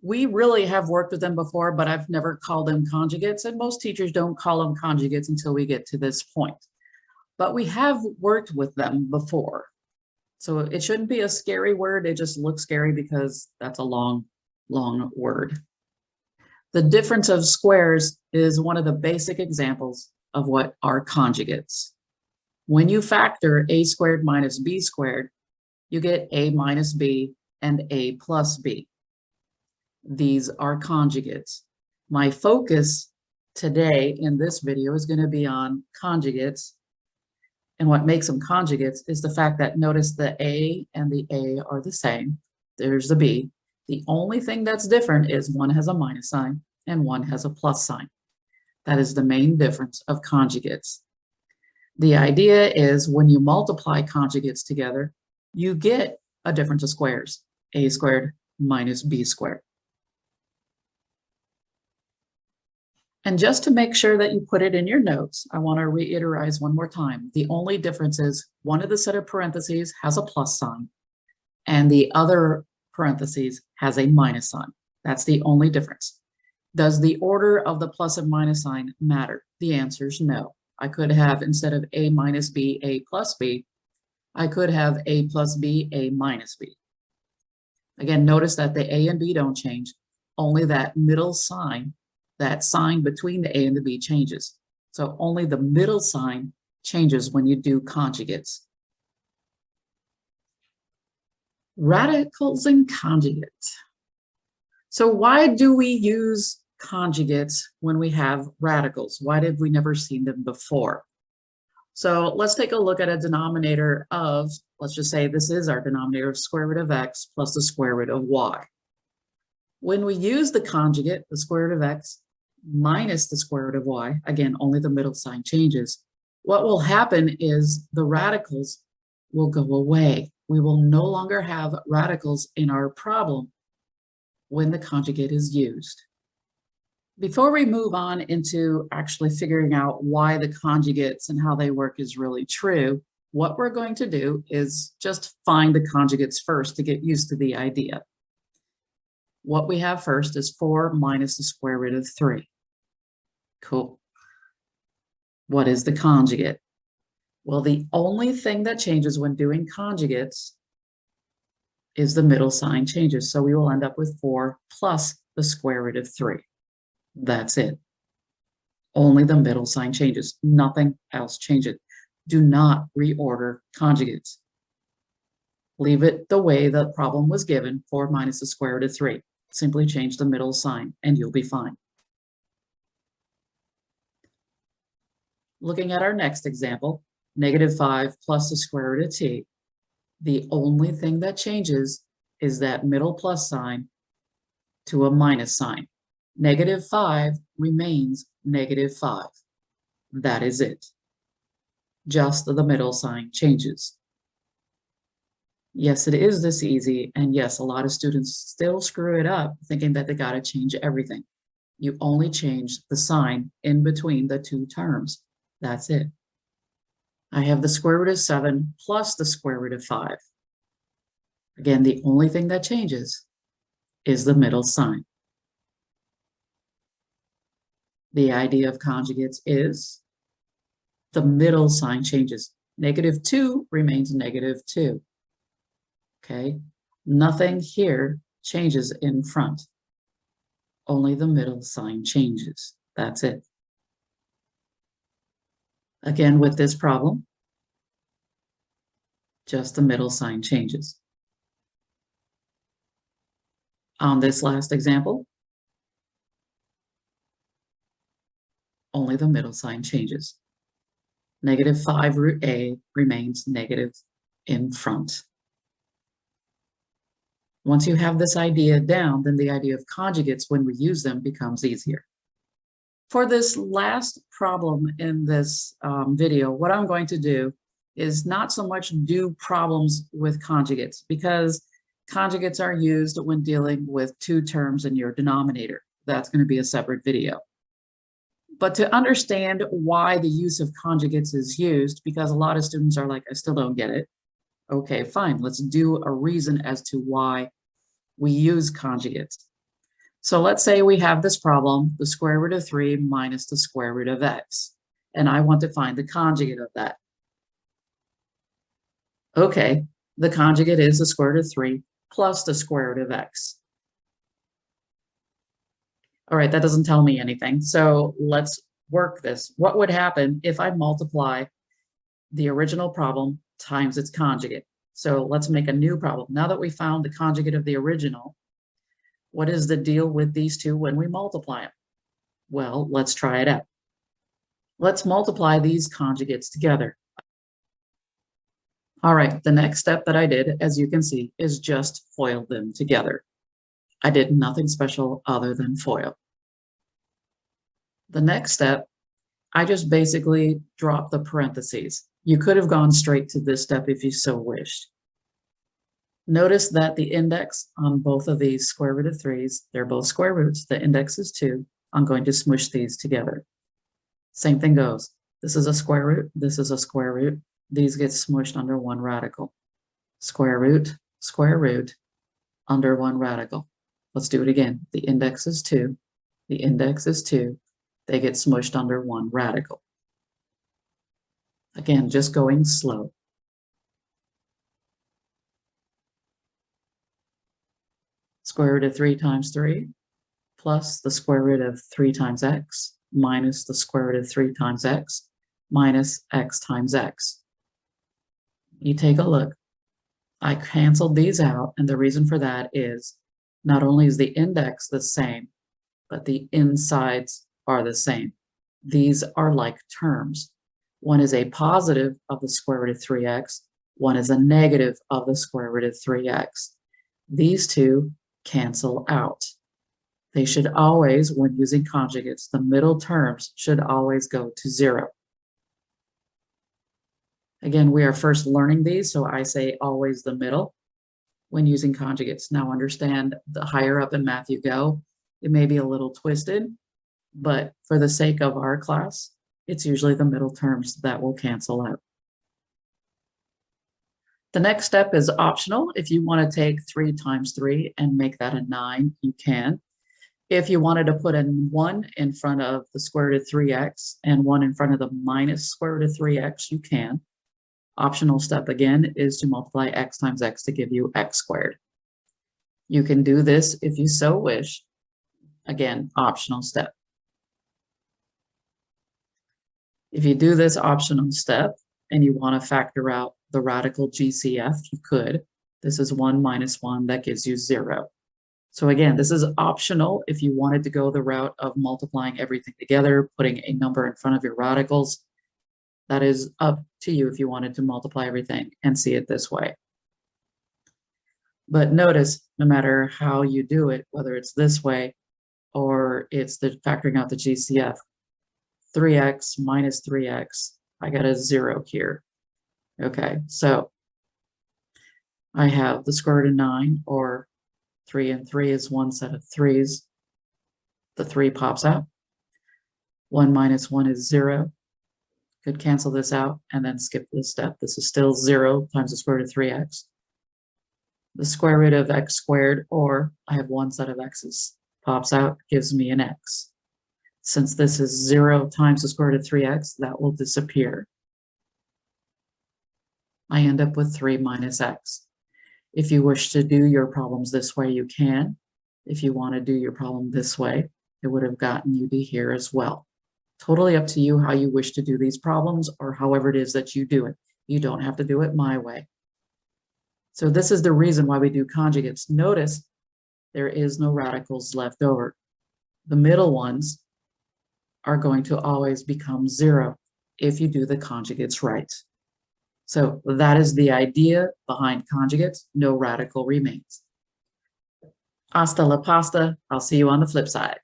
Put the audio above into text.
We really have worked with them before, but I've never called them conjugates, and most teachers don't call them conjugates until we get to this point. But we have worked with them before. So it shouldn't be a scary word. It just looks scary because that's a long, long word. The difference of squares is one of the basic examples of what are conjugates. When you factor a squared minus b squared, you get a minus b and a plus b. These are conjugates. My focus today in this video is going to be on conjugates. And what makes them conjugates is the fact that notice the A and the A are the same. There's the B. The only thing that's different is one has a minus sign and one has a plus sign. That is the main difference of conjugates. The idea is when you multiply conjugates together, you get a difference of squares, A squared minus B squared. And just to make sure that you put it in your notes, I want to reiterate one more time. The only difference is one of the set of parentheses has a plus sign and the other parentheses has a minus sign. That's the only difference. Does the order of the plus and minus sign matter? The answer is no. I could have, instead of A minus B, A plus B, I could have A plus B, A minus B. Again, notice that the A and B don't change, only that middle sign. That sign between the A and the B changes. So only the middle sign changes when you do conjugates. Radicals and conjugates. So why do we use conjugates when we have radicals? Why did we never seen them before? So let's take a look at a denominator of, let's just say this is our denominator of square root of x plus the square root of y. When we use the conjugate, the square root of x minus the square root of y, again, only the middle sign changes, what will happen is the radicals will go away. We will no longer have radicals in our problem when the conjugate is used. Before we move on into actually figuring out why the conjugates and how they work is really true, what we're going to do is just find the conjugates first to get used to the idea. What we have first is 4 minus the square root of 3. Cool. What is the conjugate? Well, the only thing that changes when doing conjugates is the middle sign changes. So we will end up with 4 plus the square root of 3. That's it. Only the middle sign changes. Nothing else changes. Do not reorder conjugates. Leave it the way the problem was given, 4 minus the square root of 3. Simply change the middle sign and you'll be fine. Looking at our next example, -5 plus the square root of t. The only thing that changes is that middle plus sign to a minus sign. -5 remains -5. That is it. Just the middle sign changes. Yes, it is this easy, and yes, a lot of students still screw it up thinking that they got to change everything. You only change the sign in between the two terms. That's it. I have the square root of 7 plus the square root of 5. Again, the only thing that changes is the middle sign. The idea of conjugates is the middle sign changes. -2 remains -2. Okay, nothing here changes in front. Only the middle sign changes. That's it. Again, with this problem, just the middle sign changes. On this last example, only the middle sign changes. -5 root a remains negative in front. Once you have this idea down, then the idea of conjugates when we use them becomes easier. For this last problem in this video, what I'm going to do is not so much do problems with conjugates, because conjugates are used when dealing with two terms in your denominator. That's going to be a separate video. But to understand why the use of conjugates is used, because a lot of students are like, I still don't get it. Okay, fine, let's do a reason as to why we use conjugates. So let's say we have this problem, the square root of 3 minus the square root of x, and I want to find the conjugate of that. Okay, the conjugate is the square root of 3 plus the square root of x. All right, that doesn't tell me anything. So let's work this. What would happen if I multiply the original problem times its conjugate? So let's make a new problem. Now that we found the conjugate of the original, what is the deal with these two when we multiply them? Well, let's try it out. Let's multiply these conjugates together. All right, the next step that I did, as you can see, is just FOIL them together. I did nothing special other than FOIL. The next step, I just basically dropped the parentheses. You could have gone straight to this step if you so wished. Notice that the index on both of these square root of 3's, they're both square roots. The index is 2. I'm going to smush these together. Same thing goes. This is a square root. This is a square root. These get smushed under one radical. Square root, under one radical. Let's do it again. The index is 2. The index is 2. They get smushed under one radical. Again, just going slow. Square root of 3 times 3 plus the square root of 3 times x minus the square root of 3 times x minus x times x. You take a look. I canceled these out, and the reason for that is not only is the index the same, but the insides are the same. These are like terms. One is a positive of the square root of 3x. One is a negative of the square root of 3x. These two cancel out. They should always, when using conjugates, the middle terms should always go to 0. Again, we are first learning these, so I say always the middle when using conjugates. Now understand, the higher up in math you go, it may be a little twisted, but for the sake of our class, it's usually the middle terms that will cancel out. The next step is optional. If you want to take 3 times 3 and make that a 9, you can. If you wanted to put a 1 in front of the square root of 3x and 1 in front of the minus square root of 3x, you can. Optional step again is to multiply x times x to give you x squared. You can do this if you so wish. Again, optional step. If you do this optional step and you want to factor out the radical GCF, you could. This is 1 minus 1, that gives you 0. So again, this is optional if you wanted to go the route of multiplying everything together, putting a number in front of your radicals. That is up to you if you wanted to multiply everything and see it this way. But notice, no matter how you do it, whether it's this way or it's the factoring out the GCF, 3x minus 3x, I got a 0 here. Okay, so I have the square root of 9, or 3 and 3 is one set of 3's. The 3 pops out. 1 minus 1 is 0. Could cancel this out and then skip this step. This is still 0 times the square root of 3x. The square root of x squared, or I have one set of x's, pops out, gives me an x. Since this is 0 times the square root of 3x, that will disappear. I end up with 3 minus x. If you wish to do your problems this way, you can. If you want to do your problem this way, it would have gotten you to here as well. Totally up to you how you wish to do these problems, or however it is that you do it. You don't have to do it my way. So this is the reason why we do conjugates. Notice there is no radicals left over. The middle ones are going to always become 0 if you do the conjugates right. So that is the idea behind conjugates. No radical remains. Hasta la pasta. I'll see you on the flip side.